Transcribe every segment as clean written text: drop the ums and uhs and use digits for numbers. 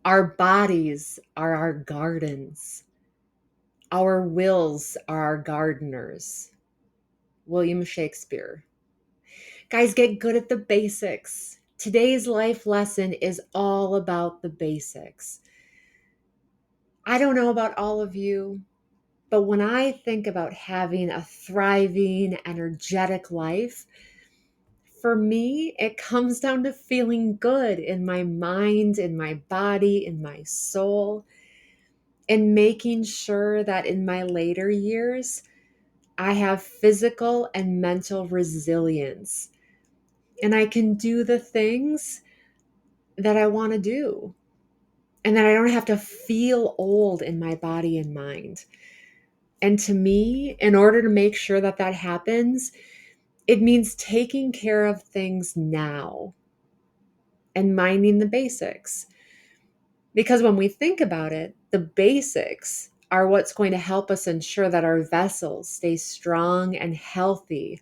Our bodies are our gardens. Our wills are our gardeners. William Shakespeare. Guys, get good at the basics. Today's life lesson is all about the basics. I don't know about all of you, but when I think about having a thriving, energetic life, for me, it comes down to feeling good in my mind, in my body, in my soul, and making sure that in my later years, I have physical and mental resilience and I can do the things that I want to do and that I don't have to feel old in my body and mind. And to me, in order to make sure that that happens, it means taking care of things now and minding the basics. Because when we think about it, the basics are what's going to help us ensure that our vessels stay strong and healthy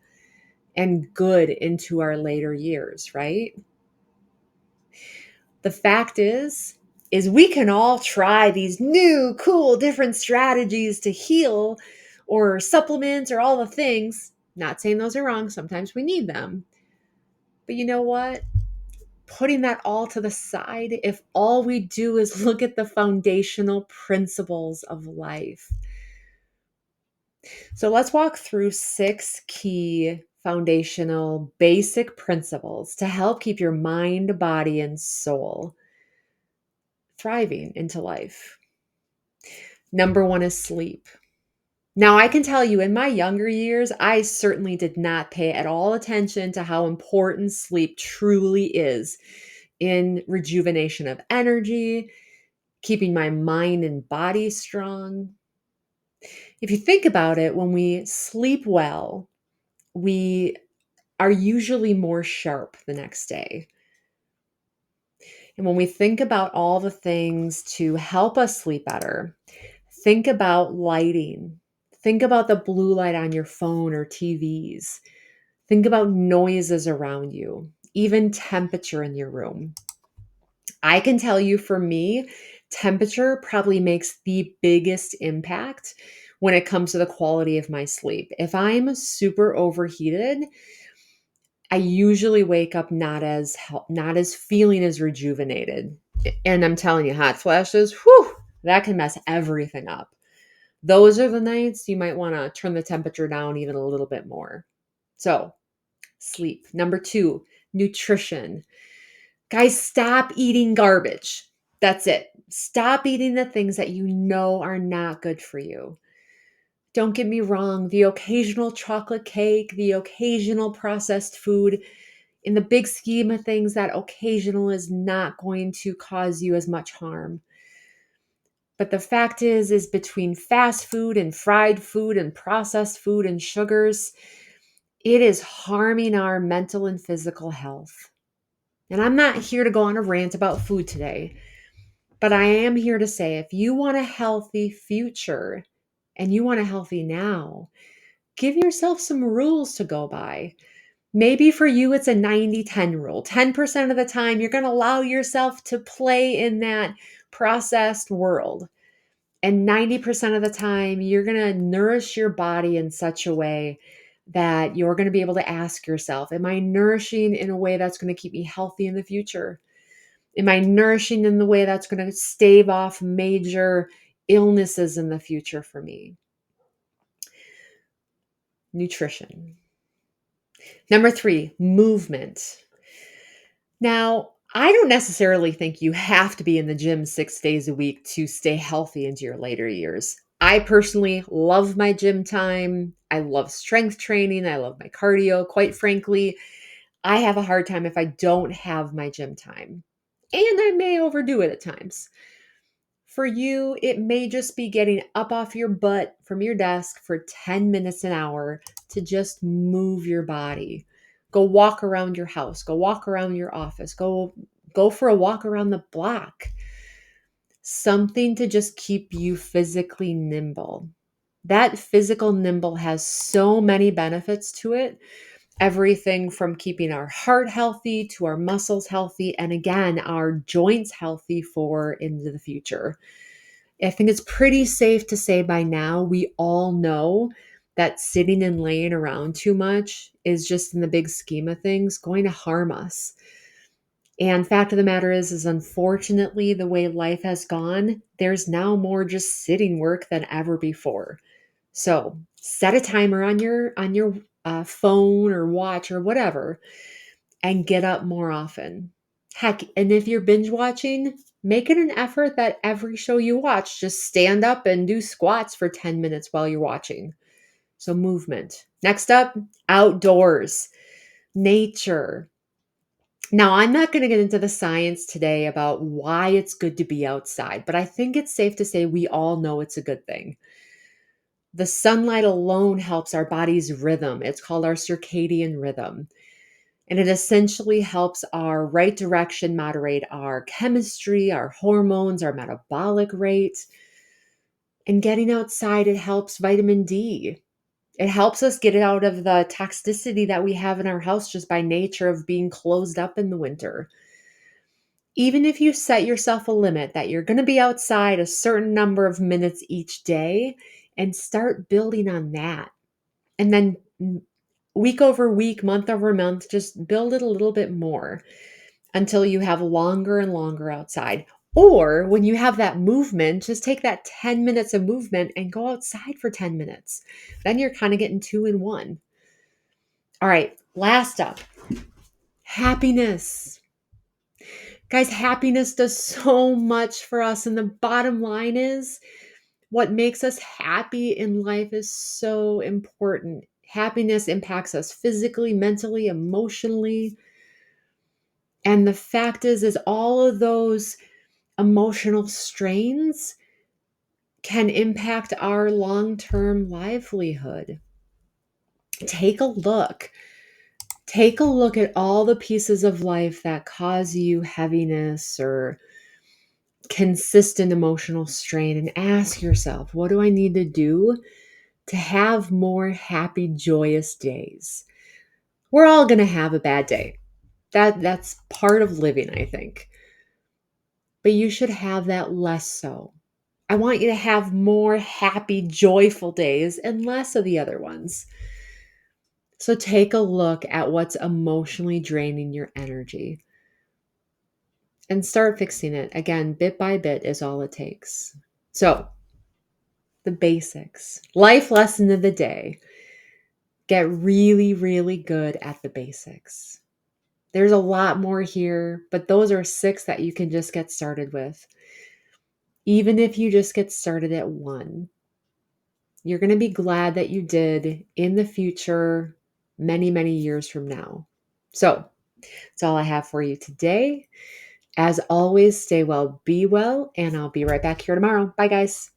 and good into our later years, right? The fact is we can all try these new, cool, different strategies to heal or supplement or all the things. Not saying those are wrong. Sometimes we need them. But you know what? Putting that all to the side, if all we do is look at the foundational principles of life. So let's walk through 6 key foundational basic principles to help keep your mind, body, and soul thriving into life. Number 1 is sleep. Now, I can tell you in my younger years, I certainly did not pay at all attention to how important sleep truly is in rejuvenation of energy, keeping my mind and body strong. If you think about it, when we sleep well, we are usually more sharp the next day. And when we think about all the things to help us sleep better, think about lighting. Think about the blue light on your phone or TVs. Think about noises around you, even temperature in your room. I can tell you for me, temperature probably makes the biggest impact when it comes to the quality of my sleep. If I'm super overheated, I usually wake up not as feeling as rejuvenated. And I'm telling you, hot flashes, whew, that can mess everything up. Those are the nights you might want to turn the temperature down even a little bit more. So, sleep. Number 2, nutrition. Guys, stop eating garbage. That's it. Stop eating the things that you know are not good for you. Don't get me wrong, the occasional chocolate cake, the occasional processed food, in the big scheme of things, that occasional is not going to cause you as much harm. But the fact is between fast food and fried food and processed food and sugars, it is harming our mental and physical health. And I'm not here to go on a rant about food today, but I am here to say if you want a healthy future and you want a healthy now, give yourself some rules to go by. Maybe for you, it's a 90-10 rule. 10% of the time, you're going to allow yourself to play in that processed world. And 90% of the time, you're going to nourish your body in such a way that you're going to be able to ask yourself, am I nourishing in a way that's going to keep me healthy in the future? Am I nourishing in the way that's going to stave off major illnesses in the future for me? Nutrition. Number 3, movement. Now, I don't necessarily think you have to be in the gym 6 days a week to stay healthy into your later years. I personally love my gym time. I love strength training. I love my cardio. Quite frankly, I have a hard time if I don't have my gym time. And I may overdo it at times. For you, it may just be getting up off your butt from your desk for 10 minutes an hour to just move your body. Go walk around your house, go walk around your office, go for a walk around the block. Something to just keep you physically nimble. That physical nimble has so many benefits to it. everything from keeping our heart healthy to our muscles healthy, and again, our joints healthy for into the future. I think it's pretty safe to say by now we all know that sitting and laying around too much is just in the big scheme of things going to harm us. And fact of the matter is unfortunately the way life has gone, there's now more just sitting work than ever before. So set a timer on your phone or watch or whatever, and get up more often. Heck, and if you're binge watching, make it an effort that every show you watch, just stand up and do squats for 10 minutes while you're watching. So movement. Next up, outdoors, nature. Now, I'm not going to get into the science today about why it's good to be outside, but I think it's safe to say we all know it's a good thing. The sunlight alone helps our body's rhythm. It's called our circadian rhythm. And it essentially helps our right direction moderate our chemistry, our hormones, our metabolic rate. And getting outside, it helps vitamin D. It helps us get it out of the toxicity that we have in our house just by nature of being closed up in the winter. Even if you set yourself a limit that you're going to be outside a certain number of minutes each day and start building on that. And then week over week, month over month, just build it a little bit more until you have longer and longer outside. Or when you have that movement, just take that 10 minutes of movement and go outside for 10 minutes. Then you're kind of getting two in one. All right, last up, happiness. Guys, happiness does so much for us. And the bottom line is what makes us happy in life is so important. Happiness impacts us physically, mentally, emotionally. And the fact is all of those emotional strains can impact our long-term livelihood. Take a look. Take a look at all the pieces of life that cause you heaviness or consistent emotional strain and ask yourself, what do I need to do to have more happy, joyous days? We're all going to have a bad day. That's part of living, I think. But you should have that less so. I want you to have more happy, joyful days and less of the other ones. So take a look at what's emotionally draining your energy and start fixing it. Again, bit by bit is all it takes. So, the basics. Life lesson of the day. Get really, really good at the basics. There's a lot more here, but those are 6 that you can just get started with. Even if you just get started at 1, you're going to be glad that you did in the future, many, many years from now. So that's all I have for you today. As always, stay well, be well, and I'll be right back here tomorrow. Bye, guys.